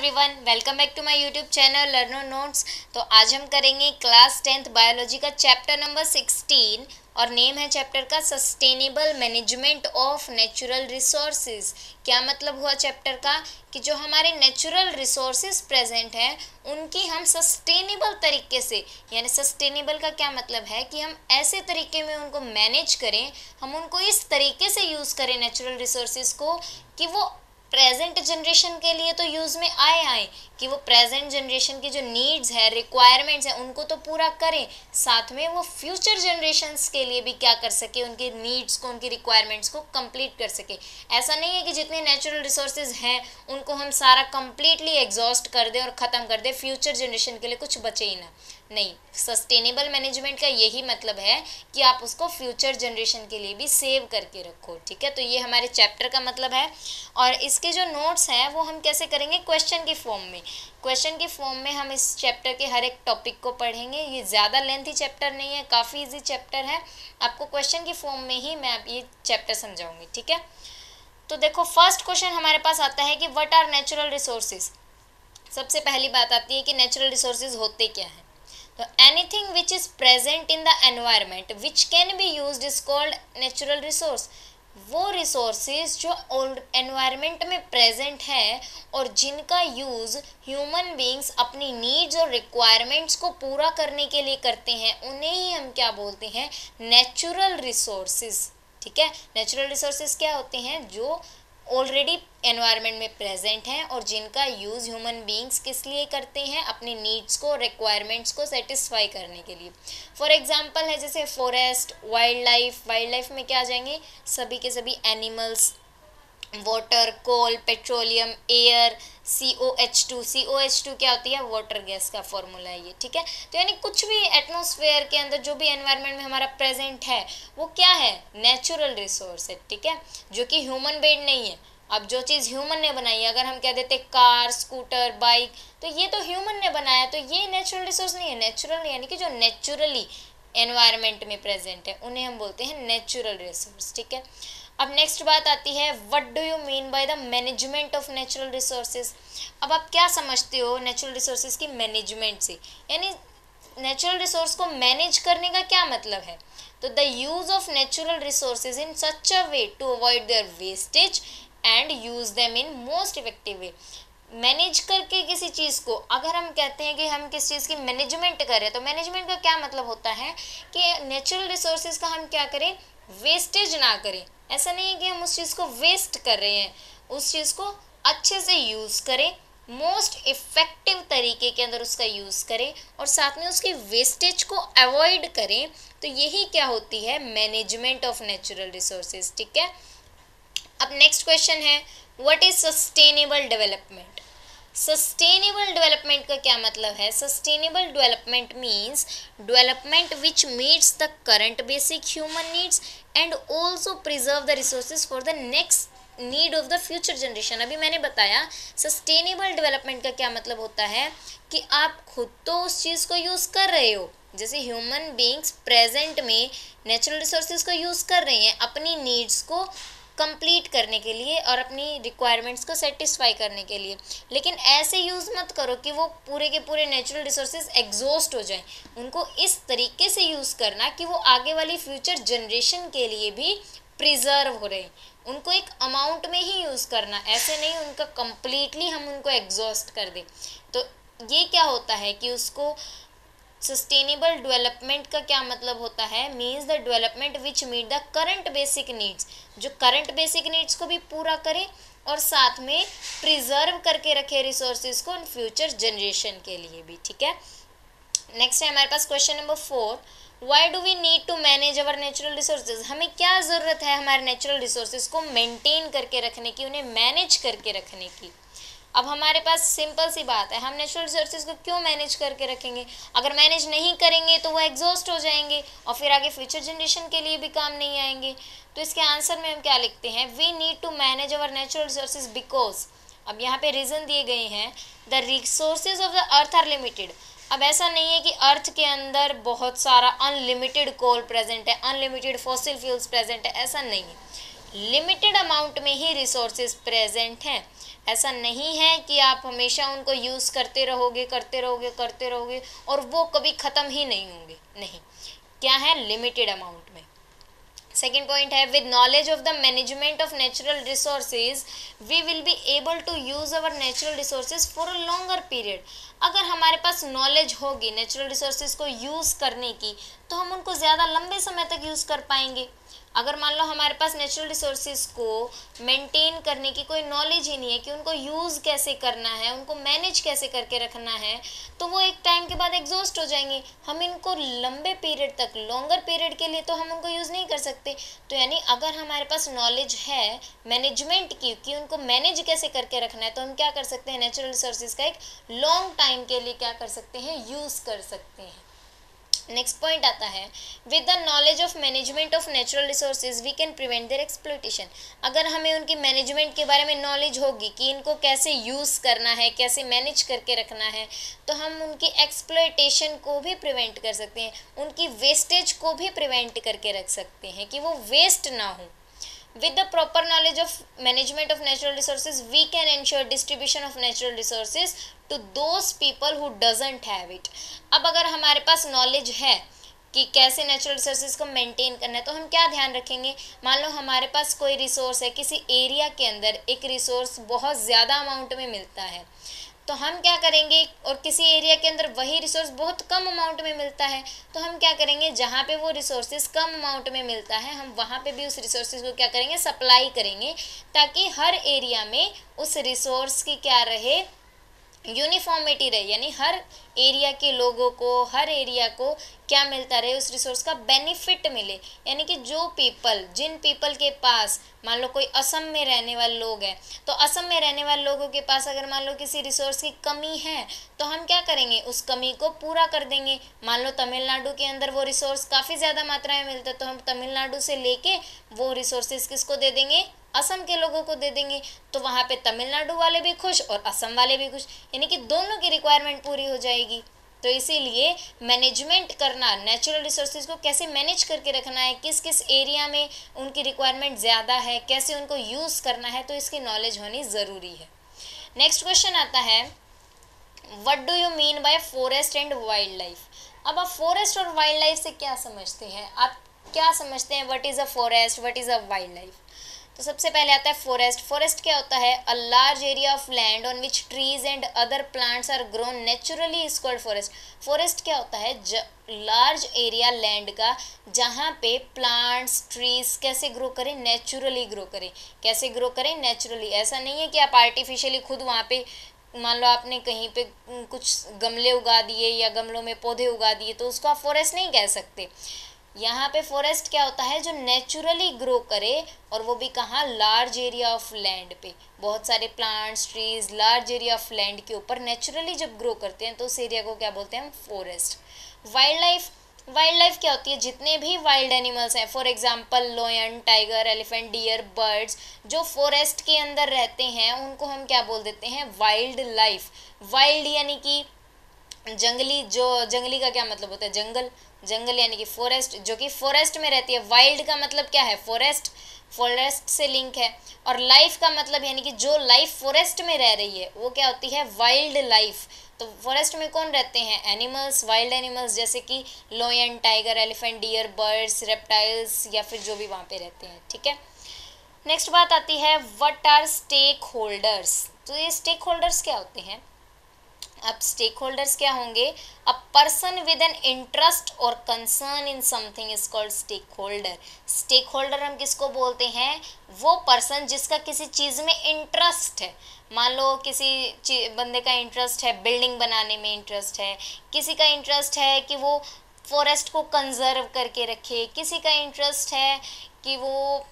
Everyone, welcome back to my YouTube channel Learno Notes. तो आज हम करेंगे क्लास 10th बायोलॉजी का चैप्टर नंबर 16 और नेम है चैप्टर का sustainable management of natural resources. क्या मतलब हुआ चैप्टर का कि जो हमारे नेचुरल रिसोर्सेज प्रेजेंट हैं उनकी हम सस्टेनेबल तरीके से, यानी सस्टेनेबल का क्या मतलब है कि हम ऐसे तरीके में उनको मैनेज करें, हम उनको इस तरीके से यूज़ करें नेचुरल रिसोर्सेज को कि वो प्रेजेंट जनरेशन के लिए तो यूज़ में आए कि वो प्रेजेंट जनरेशन की जो नीड्स है, रिक्वायरमेंट्स है, उनको तो पूरा करें, साथ में वो फ्यूचर जनरेशन्स के लिए भी क्या कर सके, उनकी नीड्स को, उनकी रिक्वायरमेंट्स को कंप्लीट कर सके। ऐसा नहीं है कि जितने नेचुरल रिसोर्सेज हैं उनको हम सारा कंप्लीटली एग्जॉस्ट कर दें और ख़त्म कर दें, फ्यूचर जनरेशन के लिए कुछ बचे ही ना। नहीं, सस्टेनेबल मैनेजमेंट का यही मतलब है कि आप उसको फ्यूचर जनरेशन के लिए भी सेव करके रखो। ठीक है, तो ये हमारे चैप्टर का मतलब है। और इसके जो नोट्स हैं वो हम कैसे करेंगे, क्वेश्चन की फॉर्म में। क्वेश्चन की फॉर्म में हम इस चैप्टर के हर एक टॉपिक को पढ़ेंगे। ये ज़्यादा लेंथी चैप्टर नहीं है, काफ़ी इजी चैप्टर है। आपको क्वेश्चन की फॉर्म में ही मैं ये चैप्टर समझाऊंगी। ठीक है, तो देखो फर्स्ट क्वेश्चन हमारे पास आता है कि व्हाट आर नेचुरल रिसोर्सेज। सबसे पहली बात आती है कि नेचुरल रिसोर्सेज होते क्या हैं। तो anything which is present in the environment which can be used is called natural resource. वो रिसोर्सेज जो एनवायरनमेंट में प्रेजेंट है और जिनका यूज़ ह्यूमन बींग्स अपनी नीड्स और रिक्वायरमेंट्स को पूरा करने के लिए करते हैं, उन्हें ही हम क्या बोलते हैं, नेचुरल रिसोर्सेज। ठीक है, नेचुरल रिसोर्सेज क्या होते हैं, जो ऑलरेडी एनवायरनमेंट में प्रेजेंट हैं और जिनका यूज़ ह्यूमन बींग्स किस लिए करते हैं, अपनी नीड्स को, रिक्वायरमेंट्स को सेटिस्फाई करने के लिए। फॉर एग्जांपल है जैसे फॉरेस्ट, वाइल्ड लाइफ में क्या आ जाएंगे, सभी के सभी एनिमल्स, वाटर, कोल, पेट्रोलियम, एयर, CO H2 क्या होती है, वाटर गैस का फॉर्मूला है ये। ठीक है, तो यानी कुछ भी एटमॉस्फेयर के अंदर जो भी एनवायरनमेंट में हमारा प्रेजेंट है वो क्या है, नेचुरल रिसोर्स है। ठीक है, जो कि ह्यूमन मेड नहीं है। अब जो चीज़ ह्यूमन ने बनाई है, अगर हम कह देते कार, स्कूटर, बाइक, तो ये तो ह्यूमन ने बनाया, तो ये नेचुरल रिसोर्स नहीं है। नेचुरल यानी कि जो नेचुरली एनवायरनमेंट में प्रेजेंट है उन्हें हम बोलते हैं नेचुरल रिसोर्स। ठीक है, अब नेक्स्ट बात आती है, what do you mean by the management of natural resources. अब आप क्या समझते हो नेचुरल रिसोर्सेज की मैनेजमेंट से, यानी नेचुरल रिसोर्स को मैनेज करने का क्या मतलब है। तो the use of natural resources in such a way to avoid their wastage and use them in most effective way. Manage करके किसी चीज़ को, अगर हम कहते हैं कि हम किस चीज़ की मैनेजमेंट करें, तो मैनेजमेंट का क्या मतलब होता है कि नेचुरल रिसोर्सेज का हम क्या करें, वेस्टेज ना करें। ऐसा नहीं है कि हम उस चीज़ को वेस्ट कर रहे हैं, उस चीज़ को अच्छे से यूज़ करें, मोस्ट इफ़ेक्टिव तरीके के अंदर उसका यूज़ करें और साथ में उसकी वेस्टेज को अवॉइड करें। तो यही क्या होती है, मैनेजमेंट ऑफ नेचुरल रिसोर्सेज। ठीक है, अब नेक्स्ट क्वेश्चन है, what is sustainable development. Sustainable development का क्या मतलब है, sustainable development means development which meets the current basic human needs and also preserve the resources for the next need of the future generation. अभी मैंने बताया sustainable development का क्या मतलब होता है कि आप खुद तो उस चीज़ को यूज़ कर रहे हो, जैसे ह्यूमन बींग्स प्रेजेंट में नेचुरल रिसोर्सेज को यूज़ कर रहे हैं अपनी नीड्स को कंप्लीट करने के लिए और अपनी रिक्वायरमेंट्स को सेटिस्फाई करने के लिए, लेकिन ऐसे यूज़ मत करो कि वो पूरे के पूरे नेचुरल रिसोर्सेज एग्जॉस्ट हो जाएं। उनको इस तरीके से यूज़ करना कि वो आगे वाली फ्यूचर जनरेशन के लिए भी प्रिजर्व हो रहे, उनको एक अमाउंट में ही यूज़ करना, ऐसे नहीं उनका कंप्लीटली हम उनको एग्जॉस्ट कर दें। तो ये क्या होता है कि उसको सस्टेनेबल डेवलपमेंट का क्या मतलब होता है, means the development which meet the current basic needs, जो करंट बेसिक नीड्स को भी पूरा करे और साथ में प्रिजर्व करके रखे रिसोर्सेज को फ्यूचर जनरेशन के लिए भी। ठीक है, नेक्स्ट है हमारे पास question number 4, why do we need to manage our natural resources. हमें क्या ज़रूरत है हमारे नेचुरल रिसोर्सेज को मेंटेन करके रखने की, उन्हें मैनेज करके रखने की। अब हमारे पास सिंपल सी बात है, हम नेचुरल रिसोर्सेज को क्यों मैनेज करके रखेंगे, अगर मैनेज नहीं करेंगे तो वो एग्जॉस्ट हो जाएंगे और फिर आगे फ्यूचर जनरेशन के लिए भी काम नहीं आएंगे। तो इसके आंसर में हम क्या लिखते हैं, we need to manage our natural resources because, अब यहाँ पे रीज़न दिए गए हैं, the resources of the earth are limited. अब ऐसा नहीं है कि अर्थ के अंदर बहुत सारा अनलिमिटेड कोल प्रेजेंट है, अनलिमिटेड फॉसिल फ्यूल्स प्रेजेंट है, ऐसा नहीं है। लिमिटेड अमाउंट में ही रिसोर्सेज प्रेजेंट हैं ऐसा नहीं है कि आप हमेशा उनको यूज़ करते रहोगे करते रहोगे करते रहोगे और वो कभी ख़त्म ही नहीं होंगे, नहीं, क्या है, लिमिटेड अमाउंट में। सेकेंड पॉइंट है, with knowledge of the management of natural resources we will be able to use our natural resources for a longer period. अगर हमारे पास नॉलेज होगी नेचुरल रिसोर्सेज को यूज़ करने की तो हम उनको ज़्यादा लंबे समय तक यूज़ कर पाएंगे। अगर मान लो हमारे पास नेचुरल रिसोर्सेज को मेंटेन करने की कोई नॉलेज ही नहीं है कि उनको यूज़ कैसे करना है, उनको मैनेज कैसे करके रखना है, तो वो एक टाइम के बाद एग्जॉस्ट हो जाएंगे। हम इनको लंबे पीरियड तक, लॉन्गर पीरियड के लिए तो हम उनको यूज़ नहीं कर सकते। तो यानी अगर हमारे पास नॉलेज है मैनेजमेंट की कि उनको मैनेज कैसे करके रखना है, तो हम क्या कर सकते हैं, नेचुरल रिसोर्सेज का एक लॉन्ग टाइम के लिए क्या कर सकते हैं, यूज़ कर सकते हैं। नेक्स्ट पॉइंट आता है, with the knowledge of management of natural resources we can prevent their exploitation. अगर हमें उनकी मैनेजमेंट के बारे में नॉलेज होगी कि इनको कैसे यूज़ करना है, कैसे मैनेज करके रखना है, तो हम उनकी एक्सप्लॉयटेशन को भी प्रिवेंट कर सकते हैं, उनकी वेस्टेज को भी प्रिवेंट करके रख सकते हैं कि वो वेस्ट ना हो। With the proper knowledge of management of natural resources, we can ensure distribution of natural resources to those people who doesn't have it. अब अगर हमारे पास नॉलेज है कि कैसे नेचुरल रिसोर्सेज को मेंटेन करना है, तो हम क्या ध्यान रखेंगे, मान लो हमारे पास कोई रिसोर्स है, किसी एरिया के अंदर एक रिसोर्स बहुत ज़्यादा अमाउंट में मिलता है, तो हम क्या करेंगे, और किसी एरिया के अंदर वही रिसोर्स बहुत कम अमाउंट में मिलता है, तो हम क्या करेंगे, जहाँ पे वो रिसोर्सेज कम अमाउंट में मिलता है हम वहाँ पे भी उस रिसोर्सेज को क्या करेंगे, सप्लाई करेंगे, ताकि हर एरिया में उस रिसोर्स की क्या रहे, यूनिफॉर्मिटी रहे, यानी हर एरिया के लोगों को, हर एरिया को क्या मिलता रहे, उस रिसोर्स का बेनिफिट मिले। यानी कि जो पीपल, जिन पीपल के पास, मान लो कोई असम में रहने वाले लोग हैं, तो असम में रहने वाले लोगों के पास अगर मान लो किसी रिसोर्स की कमी है, तो हम क्या करेंगे, उस कमी को पूरा कर देंगे। मान लो तमिलनाडु के अंदर वो रिसोर्स काफ़ी ज़्यादा मात्रा में मिलता है, तो हम तमिलनाडु से लेके वो रिसोर्सेज किसको दे देंगे, असम के लोगों को दे देंगे, तो वहाँ पे तमिलनाडु वाले भी खुश और असम वाले भी खुश, यानी कि दोनों की रिक्वायरमेंट पूरी हो जाएगी। तो इसीलिए मैनेजमेंट करना, नेचुरल रिसोर्सेज को कैसे मैनेज करके रखना है, किस किस एरिया में उनकी रिक्वायरमेंट ज़्यादा है, कैसे उनको यूज़ करना है, तो इसकी नॉलेज होनी ज़रूरी है। नेक्स्ट क्वेश्चन आता है, what do you mean by forest and wild life. अब आप फॉरेस्ट और वाइल्ड लाइफ से क्या समझते हैं, आप क्या समझते हैं, what is a forest, what is a wild life. तो सबसे पहले आता है फॉरेस्ट। फॉरेस्ट क्या होता है, a large area of land on which trees and other plants are grown naturally is called forest. Forest क्या होता है, लार्ज एरिया लैंड का जहाँ पे प्लांट्स, ट्रीज कैसे ग्रो करें, नेचुरली ग्रो करें। कैसे ग्रो करें, नेचुरली। ऐसा नहीं है कि आप आर्टिफिशियली खुद वहाँ पे, मान लो आपने कहीं पे कुछ गमले उगा दिए या गमलों में पौधे उगा दिए, तो उसको आप फॉरेस्ट नहीं कह सकते। यहाँ पे फॉरेस्ट क्या होता है, जो नेचुरली ग्रो करे, और वो भी कहाँ, लार्ज एरिया ऑफ लैंड पे, बहुत सारे plants, trees large area of land के ऊपर नेचुरली जब ग्रो करते हैं तो उस एरिया को क्या बोलते हैं हम, forest. Wild life, wild life क्या होती है, जितने भी वाइल्ड एनिमल्स हैं, for example lion, tiger, elephant, deer, birds, जो फॉरेस्ट के अंदर रहते हैं उनको हम क्या बोल देते हैं, वाइल्ड लाइफ। वाइल्ड यानी कि जंगली, जो जंगली का क्या मतलब होता है, जंगल, जंगल यानी कि फॉरेस्ट, जो कि फॉरेस्ट में रहती है। वाइल्ड का मतलब क्या है, फॉरेस्ट, फॉरेस्ट से लिंक है। और लाइफ का मतलब यानी कि जो लाइफ फॉरेस्ट में रह रही है वो क्या होती है, वाइल्ड लाइफ। तो फॉरेस्ट में कौन रहते हैं, एनिमल्स, वाइल्ड एनिमल्स, जैसे कि lion, tiger, elephant, deer, birds, reptiles, या फिर जो भी वहाँ पे रहते हैं, ठीक है। नेक्स्ट बात आती है, व्हाट आर स्टेक होल्डर्स। तो ये स्टेक होल्डर्स क्या होते हैं। अब स्टेक होल्डर्स क्या होंगे, a person with an interest और concern in something is called stakeholder. Stakeholder हम किसको बोलते हैं, वो पर्सन जिसका किसी चीज़ में इंटरेस्ट है। मान लो किसी बंदे का इंटरेस्ट है बिल्डिंग बनाने में, इंटरेस्ट है, किसी का इंटरेस्ट है कि वो फॉरेस्ट को कंजर्व करके रखे, किसी का इंटरेस्ट है कि वो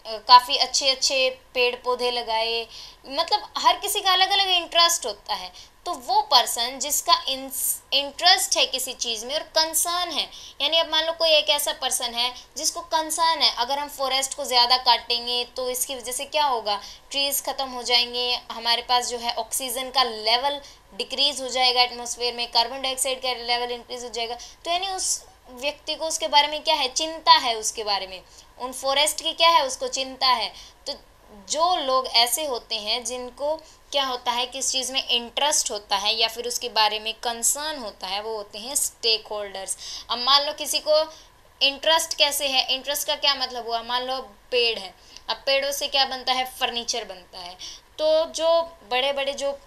काफ़ी अच्छे अच्छे पेड़ पौधे लगाए, मतलब हर किसी का अलग अलग इंटरेस्ट होता है। तो वो पर्सन जिसका इंटरेस्ट है किसी चीज़ में और कंसर्न है, यानी अब मान लो कोई एक ऐसा पर्सन है जिसको कंसर्न है, अगर हम फॉरेस्ट को ज़्यादा काटेंगे तो इसकी वजह से क्या होगा, ट्रीज़ ख़त्म हो जाएंगे, हमारे पास जो है ऑक्सीजन का लेवल डिक्रीज़ हो जाएगा, एटमॉस्फेयर में कार्बन डाइऑक्साइड का लेवल इंक्रीज़ हो जाएगा। तो यानी उस व्यक्ति को उसके बारे में क्या है, चिंता है उसके बारे में, उन फॉरेस्ट की क्या है, उसको चिंता है। तो जो लोग ऐसे होते हैं जिनको क्या होता है, किस चीज़ में इंटरेस्ट होता है या फिर उसके बारे में कंसर्न होता है, वो होते हैं स्टेक होल्डर्स। अब मान लो किसी को इंटरेस्ट कैसे है, इंटरेस्ट का क्या मतलब हुआ, मान लो पेड़ है, अब पेड़ों से क्या बनता है, फर्नीचर बनता है। तो जो बड़े बड़े जो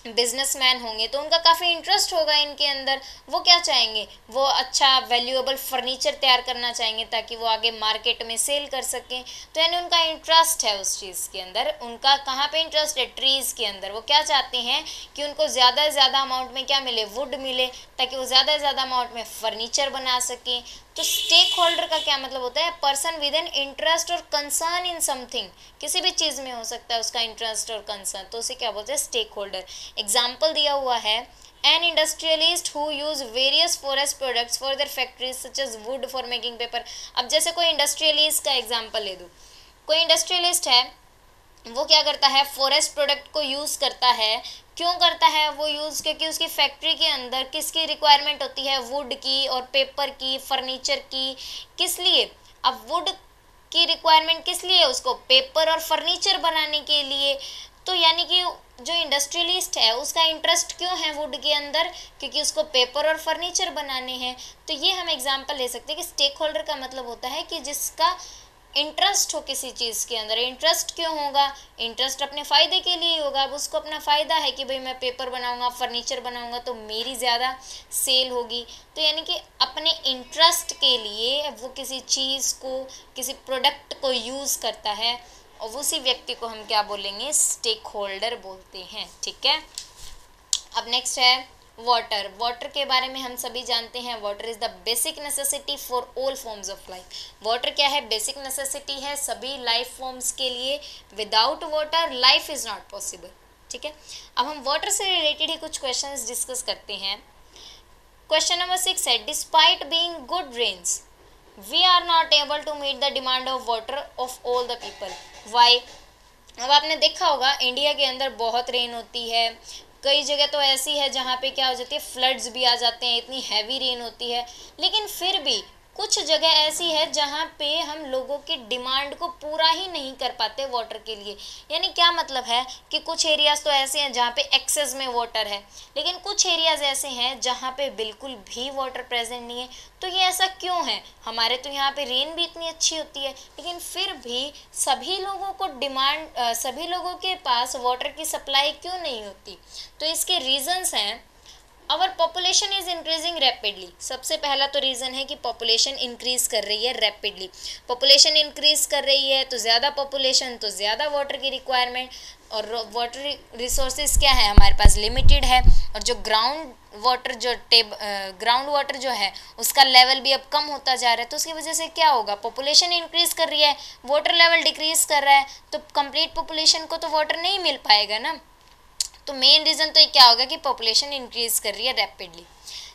बिजनेसमैन होंगे तो उनका काफ़ी इंटरेस्ट होगा इनके अंदर, वो क्या चाहेंगे, वो अच्छा वैल्यूएबल फर्नीचर तैयार करना चाहेंगे ताकि वो आगे मार्केट में सेल कर सकें। तो यानी उनका इंटरेस्ट है उस चीज़ के अंदर। उनका कहाँ पे इंटरेस्ट है, ट्रीज़ के अंदर। वो क्या चाहते हैं कि उनको ज़्यादा से ज़्यादा अमाउंट में क्या मिले, वुड मिले, ताकि वो ज़्यादा से ज़्यादा अमाउंट में फर्नीचर बना सकें। तो स्टेक होल्डर का क्या मतलब होता है, पर्सन विद एन इंटरेस्ट और कंसर्न इन समथिंग। किसी भी चीज़ में हो सकता है उसका इंटरेस्ट और कंसर्न, तो उसे क्या बोलते हैं, स्टेक होल्डर। एग्जाम्पल दिया हुआ है, an industrialist who use various forest products for their factories such as wood for making paper. अब जैसे कोई इंडस्ट्रियलिस्ट का एग्जाम्पल ले दूँ, कोई इंडस्ट्रियलिस्ट है, वो क्या करता है, फॉरेस्ट प्रोडक्ट को यूज़ करता है। क्यों करता है वो यूज़, क्योंकि उसकी फैक्ट्री के अंदर किसकी रिक्वायरमेंट होती है, वुड की और पेपर की, फर्नीचर की। किस लिए, अब वुड की रिक्वायरमेंट किस लिए है, उसको पेपर और फर्नीचर बनाने के लिए। तो यानी कि जो इंडस्ट्रियलिस्ट है उसका इंटरेस्ट क्यों है वुड के अंदर, क्योंकि उसको पेपर और फर्नीचर बनाने हैं। तो ये हम एग्जांपल ले सकते हैं कि स्टेक होल्डर का मतलब होता है कि जिसका इंटरेस्ट हो किसी चीज़ के अंदर। इंटरेस्ट क्यों होगा, इंटरेस्ट अपने फ़ायदे के लिए होगा। अब उसको अपना फ़ायदा है कि भाई मैं पेपर बनाऊंगा, फर्नीचर बनाऊंगा तो मेरी ज़्यादा सेल होगी। तो यानी कि अपने इंटरेस्ट के लिए वो किसी चीज़ को, किसी प्रोडक्ट को यूज़ करता है, और उसी व्यक्ति को हम क्या बोलेंगे, स्टेक होल्डर बोलते हैं। ठीक है। अब नेक्स्ट है वाटर। वाटर के बारे में हम सभी जानते हैं, water is the basic necessity for all forms of life. Water क्या है, बेसिक नेसेसिटी है सभी लाइफ फॉर्म्स के लिए। Without water life is not possible. ठीक है। अब हम वाटर से रिलेटेड ही कुछ क्वेश्चंस डिस्कस करते हैं। क्वेश्चन नंबर 6 है, despite being good rains we are not able to meet the demand of water of all the people, why. अब आपने देखा होगा इंडिया के अंदर बहुत रेन होती है, कई जगह तो ऐसी है जहाँ पे क्या हो जाती है, फ्लड्स भी आ जाते हैं, इतनी हैवी रेन होती है। लेकिन फिर भी कुछ जगह ऐसी है जहाँ पे हम लोगों की डिमांड को पूरा ही नहीं कर पाते वाटर के लिए। यानी क्या मतलब है कि कुछ एरियाज़ तो ऐसे हैं जहाँ पे एक्सेस में वाटर है, लेकिन कुछ एरियाज़ ऐसे हैं जहाँ पे बिल्कुल भी वाटर प्रेजेंट नहीं है। तो ये ऐसा क्यों है, हमारे तो यहाँ पे रेन भी इतनी अच्छी होती है, लेकिन फिर भी सभी लोगों को सभी लोगों के पास वाटर की सप्लाई क्यों नहीं होती। तो इसके रीजंस हैं, our population is increasing rapidly. सबसे पहला तो रीज़न है कि पॉपुलेशन इंक्रीज कर रही है रैपिडली। पॉपुलेशन इंक्रीज कर रही है तो ज़्यादा पॉपुलेशन तो ज़्यादा वाटर की रिक्वायरमेंट, और वाटर रिसोर्सेज क्या है हमारे पास, लिमिटेड है। और जो ग्राउंड वाटर जो है उसका लेवल भी अब कम होता जा रहा है। तो उसकी वजह से क्या होगा, पॉपुलेशन इंक्रीज कर रही है, वाटर लेवल डिक्रीज कर रहा है, तो कंप्लीट पॉपुलेशन को तो वाटर नहीं मिल पाएगा ना। तो मेन रीज़न तो ये क्या होगा कि पॉपुलेशन इंक्रीज कर रही है रैपिडली।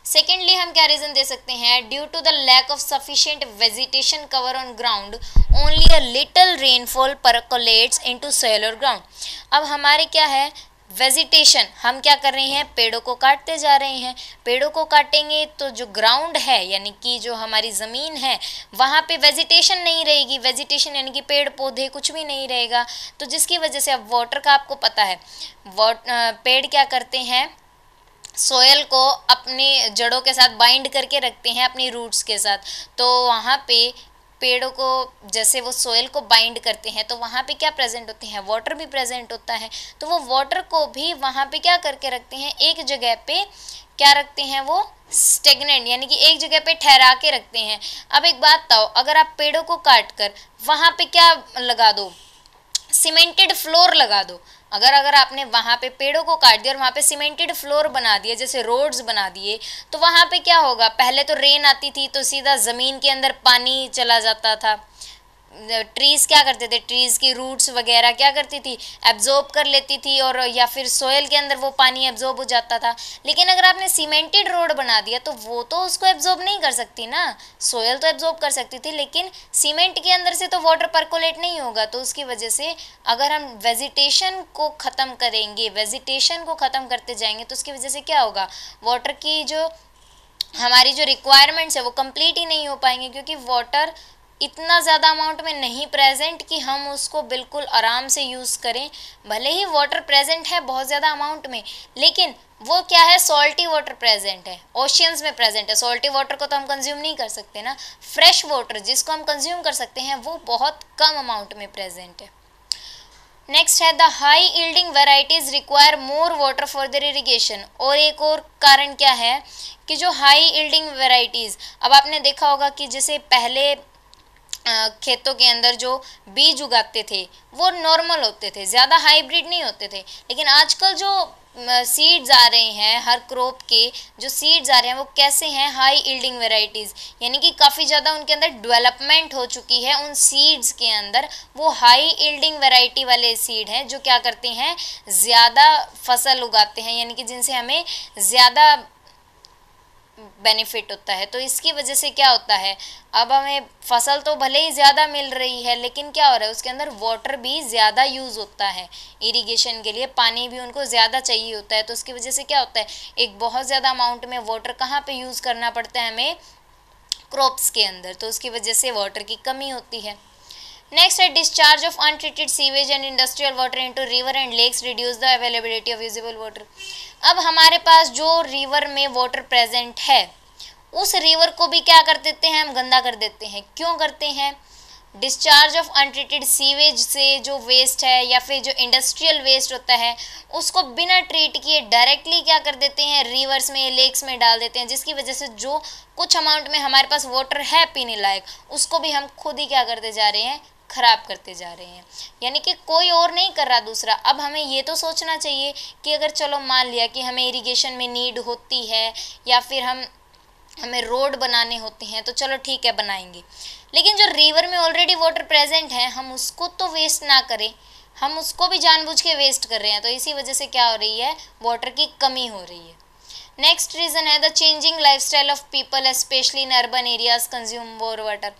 सेकेंडली हम क्या रीज़न दे सकते हैं, due to the lack of sufficient vegetation cover on ground only a little rainfall percolates into soil और ग्राउंड। अब हमारे क्या है, वेजिटेशन, हम क्या कर रहे हैं, पेड़ों को काटते जा रहे हैं। पेड़ों को काटेंगे तो जो ग्राउंड है यानी कि जो हमारी ज़मीन है वहाँ पे वेजिटेशन नहीं रहेगी। वेजिटेशन यानी कि पेड़ पौधे कुछ भी नहीं रहेगा, तो जिसकी वजह से अब वाटर का आपको पता है, पेड़ क्या करते हैं, सोयल को अपनी जड़ों के साथ बाइंड करके रखते हैं, अपनी रूट्स के साथ। तो वहाँ पे पेड़ों को जैसे वो सोयल को बाइंड करते हैं तो वहाँ पे क्या प्रेजेंट होते हैं, वाटर भी प्रेजेंट होता है। तो वो वाटर को भी वहाँ पे क्या करके रखते हैं, एक जगह पे क्या रखते हैं, वो स्टेगनेंट यानी कि एक जगह पे ठहरा के रखते हैं। अब एक बात बताओ, अगर आप पेड़ों को काट कर वहाँ पे क्या लगा दो, सीमेंटेड फ्लोर लगा दो। अगर आपने वहाँ पे पेड़ों को काट दिया और वहाँ पे सीमेंटेड फ्लोर बना दिया, जैसे रोड्स बना दिए, तो वहाँ पे क्या होगा, पहले तो रेन आती थी तो सीधा ज़मीन के अंदर पानी चला जाता था। ट्रीज़ क्या करते थे, ट्रीज़ की रूट्स वगैरह क्या करती थी, एब्जॉर्ब कर लेती थी, और या फिर सोयल के अंदर वो पानी एब्जॉर्ब हो जाता था। लेकिन अगर आपने सीमेंटेड रोड बना दिया तो वो तो उसको एब्जॉर्ब नहीं कर सकती ना, सोयल तो एब्जॉर्ब कर सकती थी, लेकिन सीमेंट के अंदर से तो वाटर परकोलेट नहीं होगा। तो उसकी वजह से अगर हम वेजिटेशन को ख़त्म करेंगे, वेजिटेशन को ख़त्म करते जाएंगे, तो उसकी वजह से क्या होगा, वाटर की जो हमारी जो रिक्वायरमेंट्स है वो कंप्लीट ही नहीं हो पाएंगे, क्योंकि वाटर इतना ज़्यादा अमाउंट में नहीं प्रेजेंट कि हम उसको बिल्कुल आराम से यूज़ करें। भले ही वाटर प्रेजेंट है बहुत ज़्यादा अमाउंट में, लेकिन वो क्या है, सॉल्टी वाटर प्रेजेंट है, ओशियंस में प्रेजेंट है। सॉल्टी वाटर को तो हम कंज्यूम नहीं कर सकते ना। फ्रेश वाटर जिसको हम कंज्यूम कर सकते हैं वो बहुत कम अमाउंट में प्रेजेंट है। नेक्स्ट है the high yielding varieties require more water for their irrigation. और एक और कारण क्या है कि जो हाई यील्डिंग वेराइटीज़, अब आपने देखा होगा कि जैसे पहले खेतों के अंदर जो बीज उगाते थे वो नॉर्मल होते थे, ज़्यादा हाइब्रिड नहीं होते थे। लेकिन आजकल जो सीड्स आ रहे हैं, हर क्रॉप के जो सीड्स आ रहे हैं वो कैसे हैं, हाई यील्डिंग वेराइटीज़, यानी कि काफ़ी ज़्यादा उनके अंदर डेवलपमेंट हो चुकी है उन सीड्स के अंदर। वो हाई यील्डिंग वेराइटी वाले सीड हैं जो क्या करते हैं, ज़्यादा फसल उगाते हैं, यानी कि जिनसे हमें ज़्यादा बेनिफिट होता है। तो इसकी वजह से क्या होता है, अब हमें फसल तो भले ही ज़्यादा मिल रही है, लेकिन क्या हो रहा है, उसके अंदर वाटर भी ज़्यादा यूज़ होता है। इरिगेशन के लिए पानी भी उनको ज़्यादा चाहिए होता है। तो उसकी वजह से क्या होता है, एक बहुत ज़्यादा अमाउंट में वाटर कहाँ पे यूज़ करना पड़ता है हमें, क्रॉप्स के अंदर। तो उसकी वजह से वाटर की कमी होती है। नेक्स्ट है discharge of untreated sewage and industrial water into river and lakes reduce the availability of usable water. अब हमारे पास जो रिवर में वाटर प्रेजेंट है, उस रिवर को भी क्या कर देते हैं, हम गंदा कर देते हैं। क्यों करते हैं, डिस्चार्ज ऑफ अनट्रीटेड सीवेज से जो वेस्ट है या फिर जो इंडस्ट्रियल वेस्ट होता है उसको बिना ट्रीट किए डायरेक्टली क्या कर देते हैं, रिवर्स में, लेक्स में डाल देते हैं। जिसकी वजह से जो कुछ अमाउंट में हमारे पास वाटर है पीने लायक, उसको भी हम खुद ही क्या करते जा रहे हैं, खराब करते जा रहे हैं। यानी कि कोई और नहीं कर रहा दूसरा। अब हमें ये तो सोचना चाहिए कि अगर चलो मान लिया कि हमें इरिगेशन में नीड होती है या फिर हमें रोड बनाने होते हैं, तो चलो ठीक है बनाएंगे, लेकिन जो रिवर में ऑलरेडी वाटर प्रेजेंट है हम उसको तो वेस्ट ना करें, हम उसको भी जानबूझ के वेस्ट कर रहे हैं। तो इसी वजह से क्या हो रही है, वाटर की कमी हो रही है। नेक्स्ट रीज़न है the changing lifestyle of people specially in urban areas consume more water.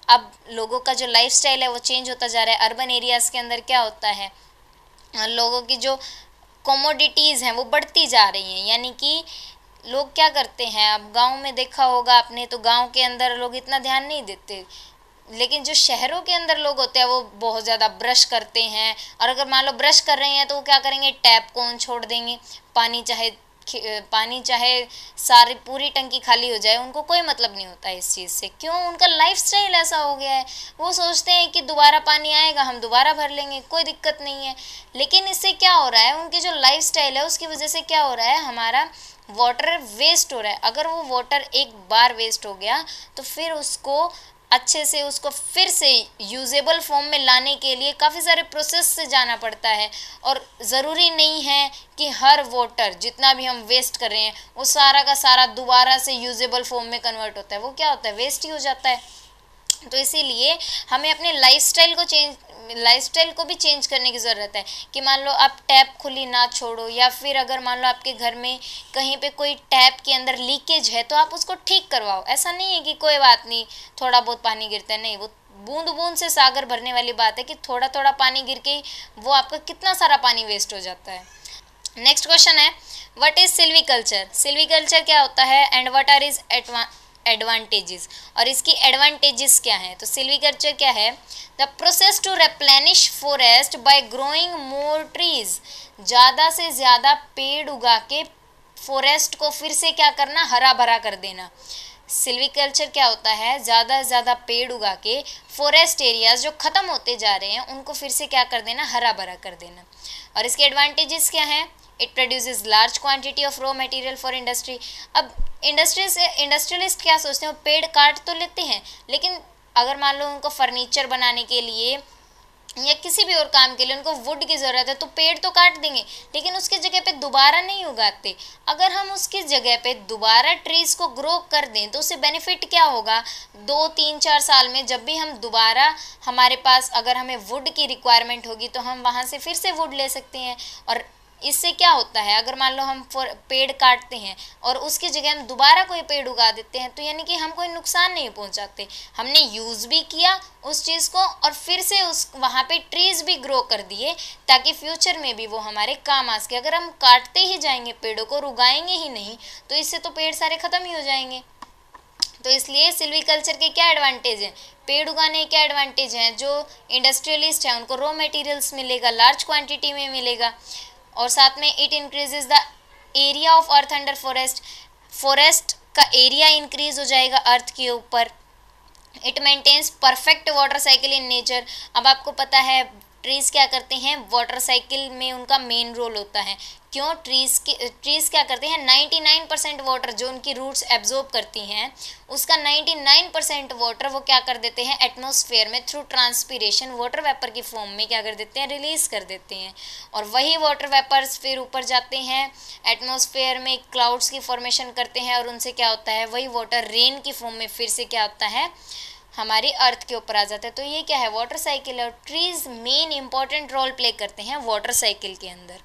अब लोगों का जो लाइफस्टाइल है वो चेंज होता जा रहा है। अर्बन एरियाज़ के अंदर क्या होता है, लोगों की जो कमोडिटीज़ हैं वो बढ़ती जा रही हैं। यानी कि लोग क्या करते हैं, अब गांव में देखा होगा आपने, तो गांव के अंदर लोग इतना ध्यान नहीं देते, लेकिन जो शहरों के अंदर लोग होते हैं वो बहुत ज़्यादा ब्रश करते हैं। और अगर मान लो ब्रश कर रहे हैं तो वो क्या करेंगे, टैप को ऑन छोड़ देंगे। पानी चाहे सारी पूरी टंकी खाली हो जाए, उनको कोई मतलब नहीं होता है इस चीज़ से। क्यों, उनका लाइफस्टाइल ऐसा हो गया है। वो सोचते हैं कि दोबारा पानी आएगा हम दोबारा भर लेंगे, कोई दिक्कत नहीं है। लेकिन इससे क्या हो रहा है, उनकी जो लाइफस्टाइल है उसकी वजह से क्या हो रहा है, हमारा वाटर वेस्ट हो रहा है। अगर वो वाटर एक बार वेस्ट हो गया तो फिर उसको अच्छे से, उसको फिर से यूजेबल फॉर्म में लाने के लिए काफ़ी सारे प्रोसेस से जाना पड़ता है। और ज़रूरी नहीं है कि हर वाटर जितना भी हम वेस्ट कर रहे हैं वो सारा का सारा दोबारा से यूजेबल फॉर्म में कन्वर्ट होता है, वो क्या होता है, वेस्ट ही हो जाता है। तो इसीलिए हमें अपने लाइफस्टाइल को भी चेंज करने की ज़रूरत है। कि मान लो आप टैप खुली ना छोड़ो, या फिर अगर मान लो आपके घर में कहीं पे कोई टैप के अंदर लीकेज है तो आप उसको ठीक करवाओ। ऐसा नहीं है कि कोई बात नहीं थोड़ा बहुत पानी गिरता है, नहीं, वो बूंद बूंद से सागर भरने वाली बात है कि थोड़ा थोड़ा पानी गिर के वो आपका कितना सारा पानी वेस्ट हो जाता है। नेक्स्ट क्वेश्चन है व्हाट इज सिल्वीकल्चर। सिल्वीकल्चर क्या होता है and what are is advantages, और इसकी एडवांटेजेस क्या हैं। तो सिल्वीकल्चर क्या है, the process to replenish forest by growing more trees. ज़्यादा से ज़्यादा पेड़ उगा के फॉरेस्ट को फिर से क्या करना, हरा भरा कर देना। सिल्वीकल्चर क्या होता है, ज़्यादा से ज़्यादा पेड़ उगा के फॉरेस्ट एरियाज जो ख़त्म होते जा रहे हैं उनको फिर से क्या कर देना, हरा भरा कर देना। और इसके एडवांटेजेस क्या हैं, it produces large quantity of raw material for industry. अब इंडस्ट्रियलिस्ट क्या सोचते हैं, वो पेड़ काट तो लेते हैं, लेकिन अगर मान लो उनको फर्नीचर बनाने के लिए या किसी भी और काम के लिए उनको वुड की ज़रूरत है तो पेड़ तो काट देंगे, लेकिन उसकी जगह पे दोबारा नहीं उगाते। अगर हम उसकी जगह पे दोबारा ट्रीज़ को ग्रो कर दें तो उससे बेनिफिट क्या होगा, 2-3-4 साल में जब भी हम दोबारा, हमारे पास अगर हमें वुड की रिक्वायरमेंट होगी तो हम वहाँ से फिर से वुड ले सकते हैं। और इससे क्या होता है, अगर मान लो हम पेड़ काटते हैं और उसकी जगह हम दोबारा कोई पेड़ उगा देते हैं तो यानी कि हम कोई नुकसान नहीं पहुंचाते, हमने यूज़ भी किया उस चीज़ को और फिर से उस वहाँ पे ट्रीज़ भी ग्रो कर दिए ताकि फ्यूचर में भी वो हमारे काम आ सके। अगर हम काटते ही जाएंगे पेड़ों को और उगाएंगे ही नहीं तो इससे तो पेड़ सारे ख़त्म ही हो जाएंगे। तो इसलिए सिल्वीकल्चर के क्या एडवांटेज हैं, पेड़ उगाने के क्या एडवांटेज हैं, जो इंडस्ट्रियलिस्ट हैं उनको रॉ मटेरियल्स मिलेगा, लार्ज क्वांटिटी में मिलेगा, और साथ में it increases the area of earth under forest, forest का एरिया इंक्रीज हो जाएगा अर्थ के ऊपर। It maintains perfect water cycle in nature. अब आपको पता है ट्रीज़ क्या करते हैं, वाटर साइकिल में उनका मेन रोल होता है। क्यों, ट्रीज़ क्या करते हैं, 99% वाटर जो उनकी रूट्स एब्जॉर्ब करती हैं उसका 99% वाटर वो क्या कर देते हैं, एटमॉस्फेयर में थ्रू ट्रांसपीरेशन वाटर वेपर की फॉर्म में क्या कर देते हैं, रिलीज़ कर देते हैं। और वही वाटर वेपर्स फिर ऊपर जाते हैं एटमॉस्फेयर में, क्लाउड्स की फॉर्मेशन करते हैं, और उनसे क्या होता है, वही वाटर रेन की फॉर्म में फिर से क्या होता है, हमारी अर्थ के ऊपर आ जाता है। तो ये क्या है, वाटर साइकिल है, और trees main important role play करते हैं वाटर साइकिल के अंदर।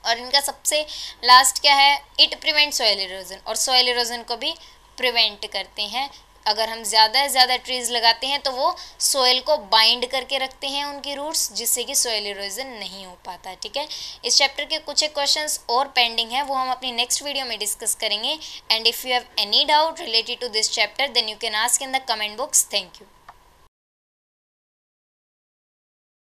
और इनका सबसे लास्ट क्या है, इट प्रिवेंट सॉइल इरोजन, और सॉइल इरोजन को भी प्रिवेंट करते हैं। अगर हम ज़्यादा से ज़्यादा ट्रीज़ लगाते हैं तो वो सॉइल को बाइंड करके रखते हैं उनकी रूट्स, जिससे कि सॉइल इरोजन नहीं हो पाता। ठीक है, इस चैप्टर के कुछ एक क्वेश्चंस और पेंडिंग है, वो हम अपनी नेक्स्ट वीडियो में डिस्कस करेंगे। And if you have any doubt related to this chapter then you can ask in the comment box. Thank you.